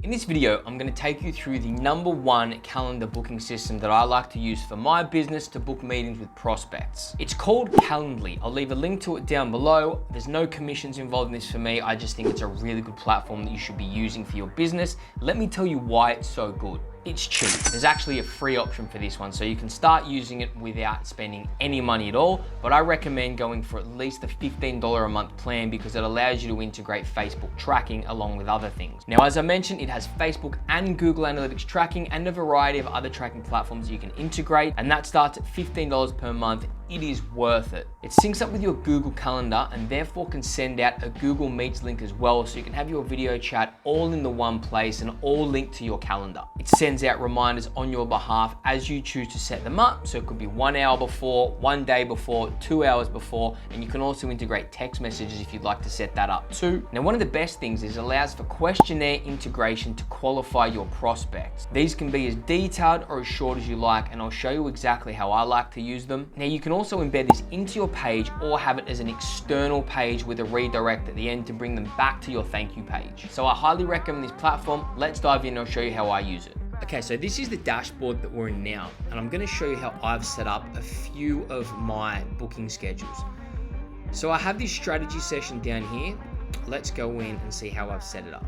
In this video, I'm going to take you through the #1 calendar booking system that I like to use for my business to book meetings with prospects. It's called Calendly. I'll leave a link to it down below. There's no commissions involved in this for me. I just think it's a really good platform that you should be using for your business. Let me tell you why it's so good. It's cheap. There's actually a free option for this one, so you can start using it without spending any money at all, but I recommend going for at least the $15 a month plan because it allows you to integrate Facebook tracking along with other things. Now, as I mentioned, it has Facebook and Google Analytics tracking and a variety of other tracking platforms you can integrate, and that starts at $15 per month. It is worth it. It syncs up with your Google Calendar and therefore can send out a Google Meets link as well, so you can have your video chat all in the one place and all linked to your calendar. It sends out reminders on your behalf as you choose to set them up. So it could be 1 hour before, 1 day before, 2 hours before, and you can also integrate text messages if you'd like to set that up too. Now, one of the best things is it allows for questionnaire integration to qualify your prospects. These can be as detailed or as short as you like, and I'll show you exactly how I like to use them. Now, you can also embed this into your page or have it as an external page with a redirect at the end to bring them back to your thank you page. So I highly recommend this platform. Let's dive in and I'll show you how I use it. Okay, so this is the dashboard that we're in now, and I'm gonna show you how I've set up a few of my booking schedules. So I have this strategy session down here. Let's go in and see how I've set it up.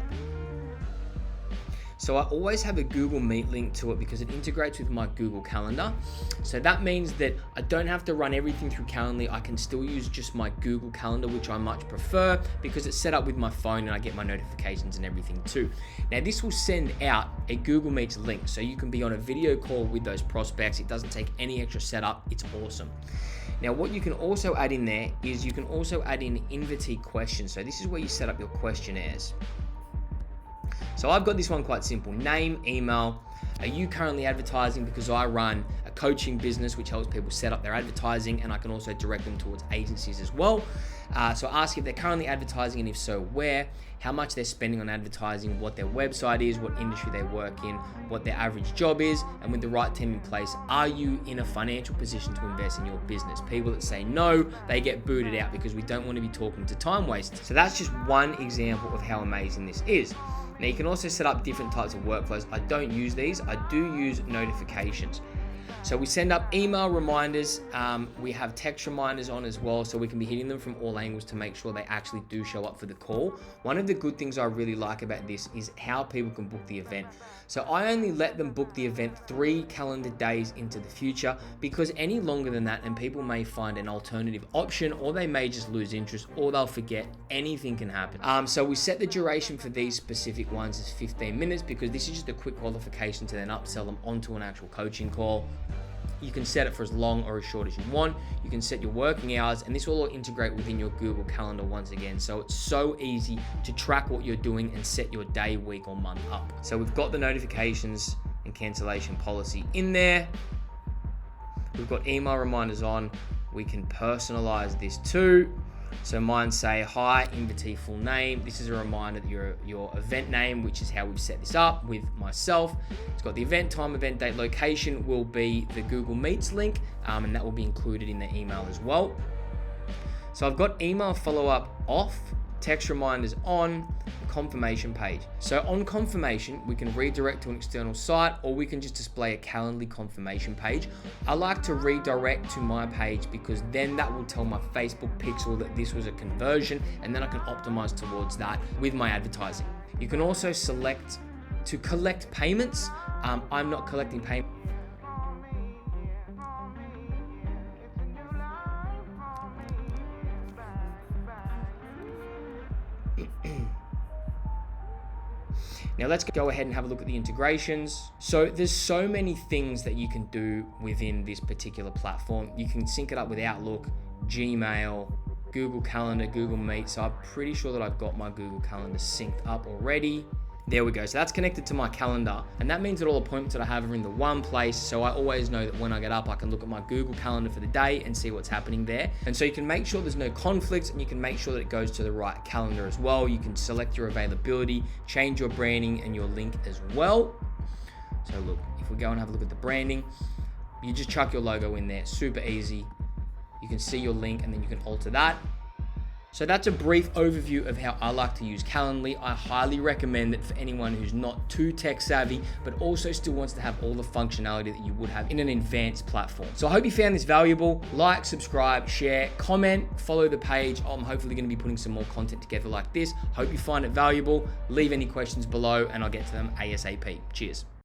So I always have a Google Meet link to it because it integrates with my Google Calendar. So that means that I don't have to run everything through Calendly. I can still use just my Google Calendar, which I much prefer because it's set up with my phone and I get my notifications and everything too. Now, this will send out a Google Meets link so you can be on a video call with those prospects. It doesn't take any extra setup. It's awesome. Now, what you can also add in there is you can also add in invitee questions. So this is where you set up your questionnaires. So I've got this one quite simple: name, email. Are you currently advertising? Because I run a coaching business which helps people set up their advertising, and I can also direct them towards agencies as well. So ask if they're currently advertising, and if so, where, how much they're spending on advertising, what their website is, what industry they work in, what their average job is, and with the right team in place, are you in a financial position to invest in your business? People that say no, they get booted out because we don't want to be talking to time wasters. So that's just one example of how amazing this is. Now, you can also set up different types of workflows. I don't use these. I do use notifications. So we send up email reminders. We have text reminders on as well, so we can be hitting them from all angles to make sure they actually do show up for the call. One of the good things I really like about this is how people can book the event. So I only let them book the event 3 calendar days into the future, because any longer than that and people may find an alternative option, or they may just lose interest, or they'll forget. Anything can happen. So we set the duration for these specific ones as 15 minutes because this is just a quick qualification to then upsell them onto an actual coaching call. You can set it for as long or as short as you want. You can set your working hours, and this will all integrate within your Google Calendar once again. So it's so easy to track what you're doing and set your day, week, or month up. So we've got the notifications and cancellation policy in there. We've got email reminders on. We can personalize this too. So mine say, hi, invitee full name. This is a reminder that your event name, which is how we've set this up with myself. It's got the event time, event date, location will be the Google Meets link, and that will be included in the email as well. So I've got email follow-up off, text reminders on, confirmation page. So on confirmation, we can redirect to an external site, or we can just display a Calendly confirmation page. I like to redirect to my page because then that will tell my Facebook pixel that this was a conversion, and then I can optimize towards that with my advertising. You can also select to collect payments. I'm not collecting payments. Now let's go ahead and have a look at the integrations. So there's so many things that you can do within this particular platform. You can sync it up with Outlook, Gmail, Google Calendar, Google Meet. So I'm pretty sure that I've got my Google Calendar synced up already. There we go. So that's connected to my calendar. And that means that all appointments that I have are in the one place. So I always know that when I get up, I can look at my Google Calendar for the day and see what's happening there. And so you can make sure there's no conflicts, and you can make sure that it goes to the right calendar as well. You can select your availability, change your branding and your link as well. So look, if we go and have a look at the branding, you just chuck your logo in there. Super easy. You can see your link and then you can alter that. So that's a brief overview of how I like to use Calendly. I highly recommend it for anyone who's not too tech savvy, but also still wants to have all the functionality that you would have in an advanced platform. So I hope you found this valuable. Like, subscribe, share, comment, follow the page. I'm hopefully going to be putting some more content together like this. Hope you find it valuable. Leave any questions below and I'll get to them ASAP. Cheers.